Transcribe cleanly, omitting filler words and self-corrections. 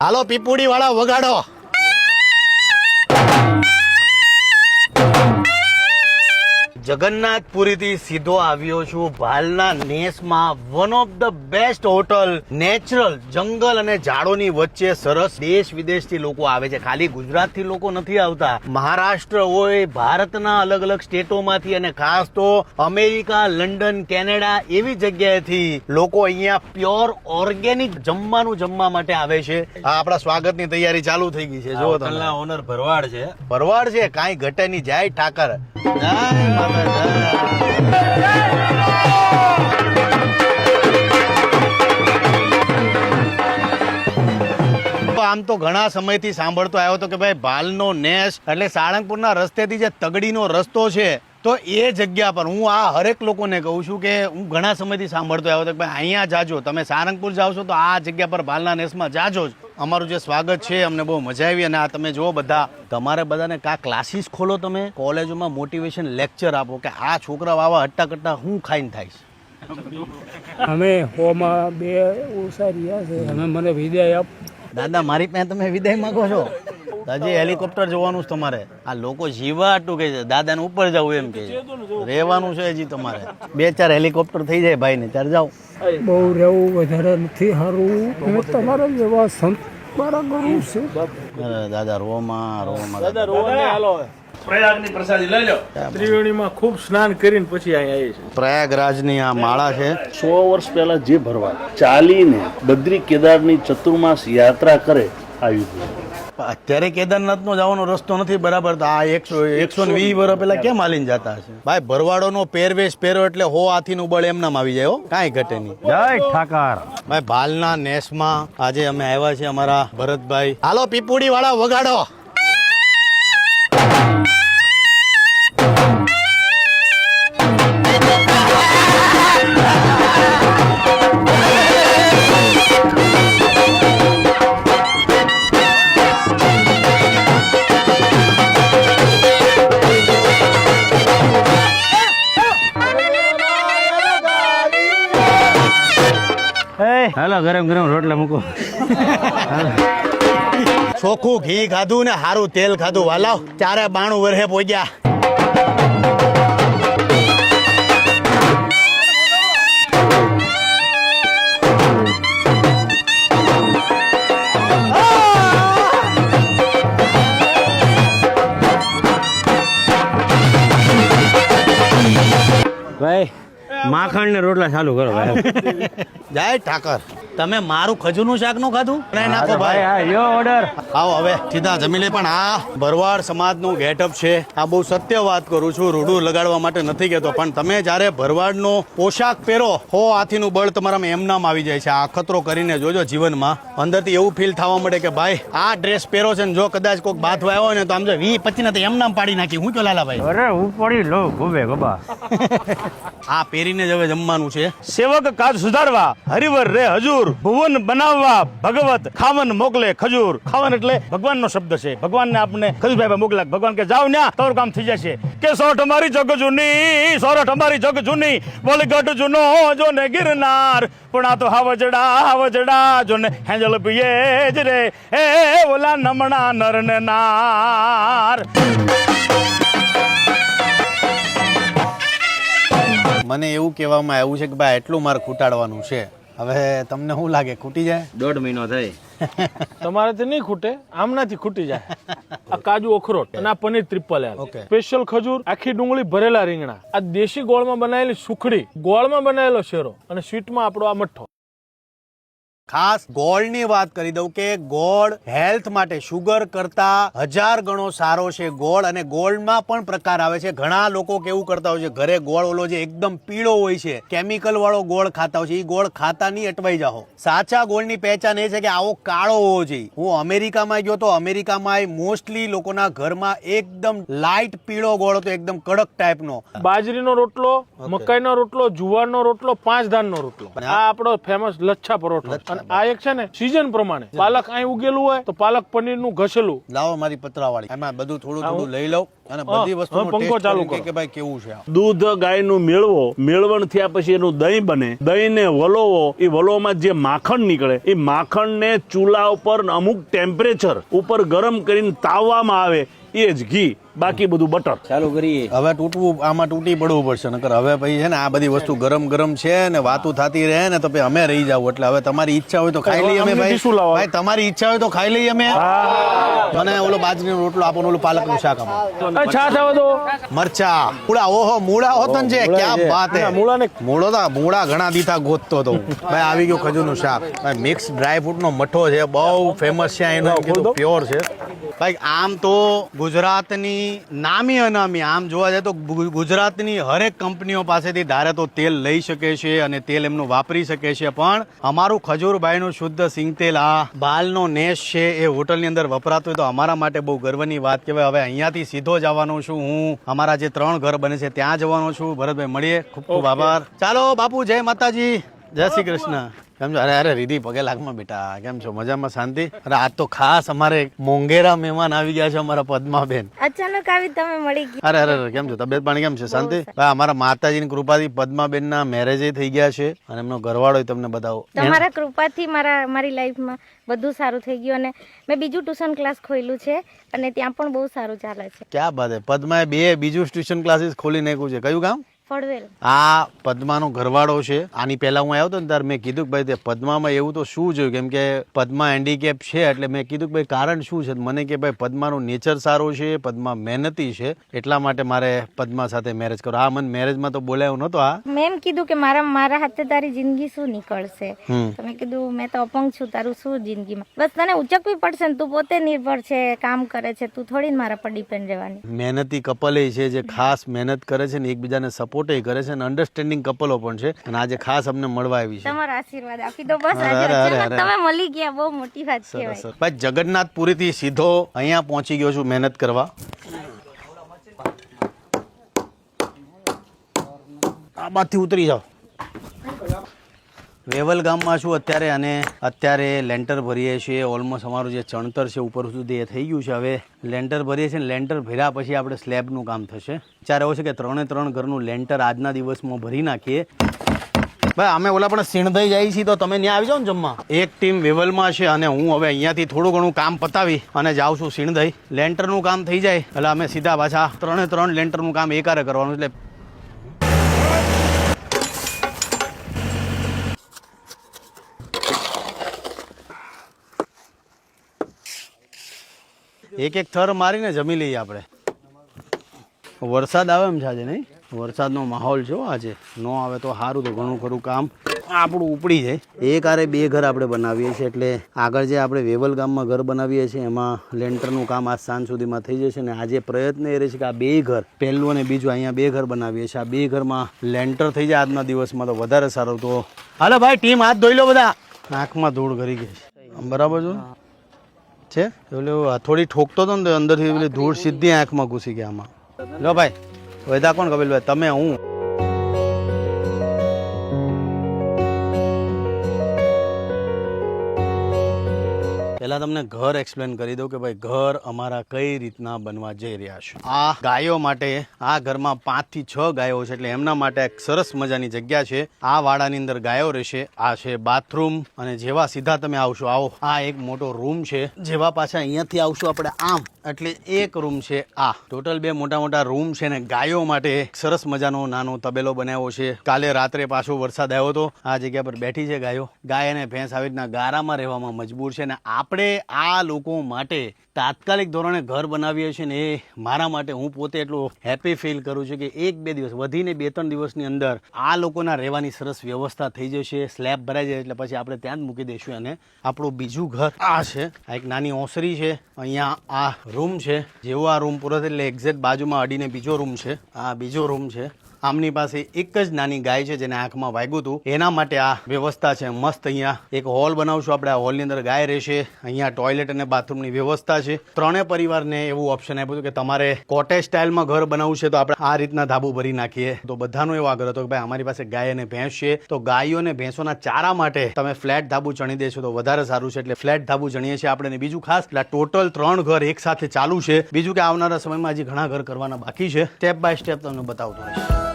હાલો પીપુડી વાળા વગાડો. જગન્નાથપુરીથી સીધો આવ્યો છું ભાલના નેસમાં, one of the best hotel, natural જંગલ અને ઝાડોની વચ્ચે. સરસ દેશ વિદેશથી લોકો આવે છે, ખાલી ગુજરાતથી લોકો નથી આવતા. મહારાષ્ટ્ર હોય, ભારતના અલગ અલગ સ્ટેટોમાંથી અને ખાસ તો અમેરિકા, લંડન, કેનેડા એવી જગ્યાએથી લોકો અહીંયા પ્યોર ઓર્ગેનિક જમવાનું જમવા માટે આવે છે. આ આપણા સ્વાગતની તૈયારી ચાલુ થઈ ગઈ છે. જો હોટલના ઓનર ભરવાડ છે. ભરવાડ છે, કાંઈ ઘટે નહીં. જય ઠાકર, જય માતા. આમ તો ઘણા સમયથી સાંભળતો આવ્યો હતો કે ભાઈ ભાલનો નેસ એટલે સાળંગપુરના રસ્તેથી જે તગડીનો રસ્તો છે, તો એ જગ્યા પર હું આ હરેક લોકોને કહું છું કે હું ઘણા સમયથી સાંભળતો આવ્યો હતો કે ભાઈ અહીંયા જાજો, તમે સારંગપુર જાઓ છો તો આ જગ્યા પર ભાલના નેસમાં જાજો જ. અમારું જે સ્વાગત છે અમને બહુ મજા આવી. અને આ તમે જુઓ બધા, તમારે બધાને કા ક્લાસીસ ખોલો, તમે કોલેજોમાં મોટિવેશન લેક્ચર આપો કે આ છોકરાઓ આવા હટ્ટા કટ્ટા હું ખાઈને થાય છે. અમે હોમાં બે ઓછા રહ્યા છે, અમે મને વિદાય આપ. દાદા મારી પાસે તમે વિદાય માંગો છો? હજી હેલિકોપ્ટર જોવાનું છે તમારે. આ લોકો જીવા આટલું કહે છે, દાદાને ઉપર જવું એમ કે છે. રહેવાનું છે હજી તમારે. 2-4 હેલિકોપ્ટર થઈ જાય ભાઈ ને ત્યારે જાઓ. બહુ રહેવું વધારે નથી સારું. અમે તમારા જેવા સંત મારા ગુરુ છે. અરે દાદા રોમાં રોમાં પ્રયાગની પ્રસાદી લઈ લો. ત્રિવેણીમાં ખૂબ સ્નાન કરીને પછી અહીંયા આવી છે. પ્રયાગરાજની આ માળા છે. 100 વર્ષ પહેલા જે ભરવાડ ચાલીને બદ્રી કેદારની ચતુર્માસ યાત્રા કરે આવી ગયું. અત્યારે કેદારનાથ નો જવાનો રસ્તો નથી બરાબર, તો આ 120 વર્ષ પેલા કેમ હાલીને જતા હશે? ભાઈ ભરવાડો નો પહેરવેશ પહેરો એટલે હો હાથીનું બળ એમનામ આવી જાય, હો કાંઈ ઘટે નહીં. જય ઠાકર. ભાઈ ભાલના નેસમાં આજે અમે આવ્યા છીએ અમારા ભરતભાઈ. હાલો પીપુડી વાળા વગાડો. હાલો ગરમ ગરમ રોટલા મૂકો. ચોખ્ખું ઘી ખાધું ને સારું તેલ ખાધું. વાલાવ 92 વર્ષે પહોંચ્યા. ભાઈ માખણ ને રોટલા ચાલુ કરો ભાઈ. જય ઠાકર. તમે મારું ખજૂરનું શાક નો ખાધું? નહીં નાખો ભાઈ. હા યો ઓર્ડર. આવો હવે સીધા જમી લે. પણ આ ભરવાડ સમાજનું ગેટઅપ છે. આ બહુ સત્ય વાત કરું છું, રૂડું લગાડવા માટે નથી કહેતો. પણ તમે જ્યારે ભરવાડનો પોશાક પહેરો, હો હાથીનું બળ તમારામાં એમનામ આવી જાય છે. આ અખતરો કરીને જોજો જીવનમાં, અંદરથી એવું ફીલ થવા મળે કે ભાઈ આ ડ્રેસ પહેરો છે ને જો કદાચ કોઈક બાથવા આવ્યો હોય ને તો આમ જો 20-25 ને તો એમનામ પાડી નાખી. હું તો લાલાભાઈ અરે ઉપડી લો ગોબે ગોબા. આ પહેરીને જ હવે જમવાનું છે. સેવક કાજ સુધારવા હરિવર રે હજુર, ભુવન બનાવવા ભગવત ખાવન મોકલે ખજૂર. ખાવન એટલે ભગવાનનો શબ્દ છે. ભગવાનને આપણે ખજૂરભાઈ મોકલા. ભગવાન કે જાવ ન્યા તમારું કામ થઈ જશે. કે સોઠ અમારી જગ જૂની, સોરઠ અમારી જગ જૂની, વલગઢ જૂનો જો ને ગિરનાર, પણ આ તો હાવજડા જો ને હેંજલ પીએ જ રે એ ઓલા નમણા નર ને નાર. મને એવું કહેવામાં આવ્યું છે કે ભાઈ એટલું મારે ખૂટાડવાનું છે. હવે તમને શું લાગે ખૂટી જાય? 1.5 મહિનો થઈ. તમારાથી નહીં ખૂટે, આમનાથી ખૂટી જાય. આ કાજુ અખરોટ અને આ paneer triple L, Okay. Special ખજૂર, આખી ડુંગળી ભરેલા રીંગણા, આ દેશી ગોળમાં બનાવેલી સુખડી, ગોળમાં બનાવેલો શેરો અને સ્વીટમાં આપણો આ મઠ્ઠો. ખાસ ગોળની વાત કરી દઉં કે ગોળ હેલ્થ માટે શુગર કરતા 1000 ગણો સારો છે ગોળ. અને ગોળમાં પણ પ્રકાર આવે છે. ઘણા લોકો કેવું કરતા હોય છે, ઘરે ગોળ ઓલો જે એકદમ પીળો હોય છે, કેમિકલ વાળો ગોળ ખાતા હોય છે. એ ગોળ ખાતા નહીં, અટવાઈ જાઓ. સાચા ગોળની પહેચાન એ છે કે આવો કાળો હોવો જોઈએ. હું અમેરિકામાં ગયો તો અમેરિકામાં મોસ્ટલી લોકોના ઘરમાં એકદમ લાઇટ પીળો ગોળ હતો, એકદમ કડક ટાઈપનો. બાજરીનો રોટલો, મકાઈનો રોટલો, જુવારનો રોટલો, 5 ધાનનો રોટલો, આ આપણો ફેમસ લચ્છા પરોઠો. અને આ એક છે ને સીઝન પ્રમાણે પાલક અહીં ઉગેલું હોય તો પાલક પનીર નું ઘસેલું. લાવો મારી પતરાવાળી, એમાં બધું થોડું થોડું લઈ લઉં અને બધી વસ્તુનો પંખો ટેસ્ટ ચાલુ કરું કરો. કે ભાઈ કેવું છે આ. દૂધ ગાયનું મેળવો, મેળવણ થયા પછી એનું દહીં બને, દહીંને વલોવો, એ વલોવામાં જે માખણ નીકળે એ માખણને ચૂલા ઉપર અમુક ટેમ્પરેચર ઉપર ગરમ કરીને તાવવામાં આવે, એ જ ઘી, બાકી બધું બટર. ચાલુ કરીએ. હવે આમાં તૂટી પડવું પડશે, નકર હવે પછી છે ને આ બધી વસ્તુ ગરમ ગરમ છે ને વાતું થતી રહે ને તો પછી અમે રહી જાવ. એટલે હવે તમારી ઈચ્છા હોય તો ખાઈ લઈએ અમે ભાઈ. શું લાવો? ભાઈ તમારી ઈચ્છા હોય તો ખાઈ લઈએ અમે. મને ઓલો બાજરીનો રોટલો આપો, ઓલું પાલકનું શાક આપો. છાશ આવે તો મરચા મૂળા, ઓહો મૂળા હોતન છે, ક્યાં વાત હે. મૂળા ઘણા દીથા ગોતતો તો ભાઈ. આવી ગયું ખજૂરનું શાક. ભાઈ મિક્સ ડ્રાય ફ્રૂટ નો મઠો છે, બહુ ફેમસ છે એનો, પ્યોર છે ભાઈ. આમ તો ગુજરાતની નામી અનામી આમ જોવા જાય તો ગુજરાતની હરેક કંપનીઓ પાસેથી ધારે તો તેલ લઈ શકે છે અને તેલ એમનું વાપરી શકે છે, પણ અમારું ખજૂરભાઈનું શુદ્ધ સિંગ તેલ આ બાલનો નેશ છે એ હોટલની અંદર વપરાતું હોય તો અમારા માટે બહુ ગર્વની વાત કહેવાય. હવે અહીંયાથી સીધો જવાનો છું હું, અમારા જે 3 ઘર બને છે ત્યાં જવાનો છું. ભરતભાઈ મળીએ, ખૂબ ખૂબ આભાર. ચાલો બાપુ, જય માતાજી, જય શ્રી કૃષ્ણ. કેમ છો? અરે રીધી પગે લાગમાં બેટા, કેમ છો? મજામાં? શાંતિ? અરે આજ તો ખાસ અમારે મોંઘેરા મહેમાન આવી ગયા છે, અમારા પદ્માબેન. અચાનક આવી તમે મળી ગયા. અરે કેમ છો? તબિયત પાણી કેમ છે? શાંતિ? ભાઈ અમારા માતાજીની કૃપાથી પદ્માબેન ના મેરેજ થઈ ગયા છે અને એમનો ઘરવાળો તમને બતાવો. તમારા કૃપાથી મારી લાઈફમાં બધું સારું થઈ ગયું અને મેં બીજું ટ્યુશન ક્લાસ ખોલ્યું છે અને ત્યાં પણ બહુ સારું ચાલે છે. ક્યાં વાત હે. પદ્માએ બીજું ટ્યુશન ક્લાસીસ ખોલી નાખ્યું છે. કયું ગામ? ફળવેલ. આ પદ્માનો ઘરવાળો છે. આની પહેલા હું આવ્યો હતો ને ત્યારે મેં કીધું કે ભાઈ તે પદ્મામાં એવું તો શું જોયું, કેમ કે પદ્મા હેન્ડીકેપ છે. એટલે મેં કીધું કે ભાઈ કારણ શું છે. મને કે ભાઈ પદ્માનું નેચર સારું છે, પદ્મા મહેનતી છે, એટલા માટે મારે પદ્મા સાથે મેરેજ કરો. આ મને મેરેજમાં તો બોલાયો નતો. આ મેં કીધું કે મારા હાથે તારી જિંદગી શું નીકળશે. તો મેં કીધું મેં તો અપંગ છું, તારું શું જિંદગીમાં, બસ તને ઉચકવી પડશે ને તું પોતે નિર્ભર છે, કામ કરે છે, તું થોડી મારા પર ડિપેન્ડ રહેવાની. મહેનતી કપલ છે જે ખાસ મહેનત કરે છે ને એકબીજાને સપોર્ટ કરે છે અને અન્ડરસ્ટેન્ડિંગ કપલો પણ છે અને આજે ખાસ અમને મળવા આવી છે. તમારા આશીર્વાદ આપી દો બસ. આજે તમે મળી ગયા, બહુ મોટી વાત કહેવાય. ભાઈ જગન્નાથપુરી થી સીધો અહીંયા પહોંચી ગયો છું મહેનત કરવા. આ બાજુથી ઉતરી જાઓ. વેવલ ગામમાં છું અત્યારે અને અત્યારે લેન્ટર ભરીએ છીએ. ઓલમોસ્ટ અમારું જે ચણતર છે ઉપર સુધી એ થઈ ગયું છે. હવે લેન્ટર ભરીએ છીએ. લેન્ટર ભર્યા પછી આપણે સ્લેબનું કામ થશે. વિચાર એવો છે કે 3 ઘરનું લેન્ટર આજના દિવસમાં ભરી નાખીએ. ભાઈ અમે ઓલા પણ સિણધાઈ જાય છીએ તો તમે ત્યાં આવી જાઓ ને જમવા. એક ટીમ વેવલમાં છે અને હું હવે અહીંયાથી થોડું ઘણું કામ પતાવી અને જાઉં છું સિણધાઈ. લેન્ટરનું કામ થઈ જાય એટલે અમે સીધા પાછા 3 લેન્ટરનું કામ એકારે કરવાનું. એટલે એક થર મારીને જમી લઈએ આપણે. વરસાદ આવે એમ છે આજે, નહીં? વરસાદનો માહોલ છે આજે. ન આવે તો સારું, તો ઘણું ખરું કામ આપણું ઉપડી જાય. એક આરે 2 ઘર આપણે બનાવીએ છીએ. એટલે આગળ જે આપણે વેવલ ગામમાં ઘર બનાવીએ છીએ એમાં લેન્ટરનું કામ આજ સાંજ સુધીમાં થઈ જશે. અને આજે પ્રયત્ન એ રહે છે કે આ 2 ઘર, પહેલું અને બીજું, અહીંયા 2 ઘર બનાવીએ છીએ. આ 2 ઘરમાં લેન્ટર થઈ જાય આજના દિવસમાં તો વધારે સારું. તો હાલો ભાઈ ટીમ, હાથ ધોઈ લો બધા. આંખમાં ધૂળ ઘરી ગઈ છે. બરાબર છે એટલે થોડી ઠોકતો હતો ને તો અંદરથી પેલી ધૂળ સીધી આંખમાં ઘૂસી ગયા આમાં. લો ભાઈ વેદા કોણ? કપિલભાઈ તમે? હું પહેલા તમને ઘર એક્સપ્લેન કરી દઉં કે ભાઈ ઘર અમારા કઈ રીતના બનવા જઈ રહ્યા છે. આ ગાયો માટે આ ઘરમાં 5 થી 6 ગાયો છે એટલે એમના માટે એક સરસ મજાની જગ્યા છે. આ વાડાની અંદર ગાયો રહેશે. આ છે બાથરૂમ અને જેવા સીધા તમે આવશો, આવો, આ એક મોટો રૂમ છે. જેવા પાછા અહીંયાથી આવશું આપણે આમ એટલે એક રૂમ છે. આ ટોટલ 2 મોટા રૂમ છે ને ગાયો માટે સરસ મજાનો નાનો તબેલો બનાવ્યો છે. કાલે રાત્રે પાછો વરસાદ આવ્યો હતો. આ જગ્યા પર બેઠી છે ગાયો. ગાય અને ભેંસ આવી રીતના ગારામાં રહેવામાં મજબૂર છે. ને આપણે આ લોકો માટે તાત્કાલિક ધોરણે ઘર બનાવીએ છીએ ને એ મારા માટે હું પોતે એટલું હેપી ફીલ કરું છું કે 1-2 દિવસ, વધીને 2-3 દિવસની અંદર આ લોકોના રહેવાની સરસ વ્યવસ્થા થઈ જશે. સ્લેબ ભરાઈ જાય એટલે પછી આપણે ત્યાં જ મૂકી દઈશું. અને આપણું બીજું ઘર આ છે. આ એક નાની ઓસરી છે. અહીંયા આ રૂમ છે. જેવો આ રૂમ પૂરો થાય એટલે એક્ઝેક્ટ બાજુમાં અડીને બીજો રૂમ છે. આ બીજો રૂમ છે. આમની પાસે એક જ નાની ગાય છે જેને આંખમાં વાગ્યું હતું. એના માટે આ વ્યવસ્થા છે મસ્ત. અહીંયા એક હોલ બનાવશું આપણે. આ હોલની અંદર ગાય રહેશે. અહીંયા ટોયલેટ અને બાથરૂમની વ્યવસ્થા છે. ત્રણેય પરિવારને એવું ઓપ્શન આપ્યું હતું કે તમારે કોટેજ સ્ટાઇલમાં ઘર બનાવવું છે તો આપણે આ રીતના ધાબુ ભરી નાખીએ. તો બધાનો એવો આગ્રહ હતો કે ભાઈ અમારી પાસે ગાય અને ભેંસ છે તો ગાયો અને ભેંસોના ચારા માટે તમે ફ્લેટ ધાબુ ચણી દેશો તો વધારે સારું છે. એટલે ફ્લેટ ધાબુ ચણીએ છીએ આપણે. ને બીજું ખાસ ટોટલ 3 ઘર એક સાથે ચાલુ છે. બીજું કે આવનારા સમયમાં હજી ઘણા ઘર કરવાના બાકી છે. સ્ટેપ બાય સ્ટેપ તમને બતાવતો રહીશ.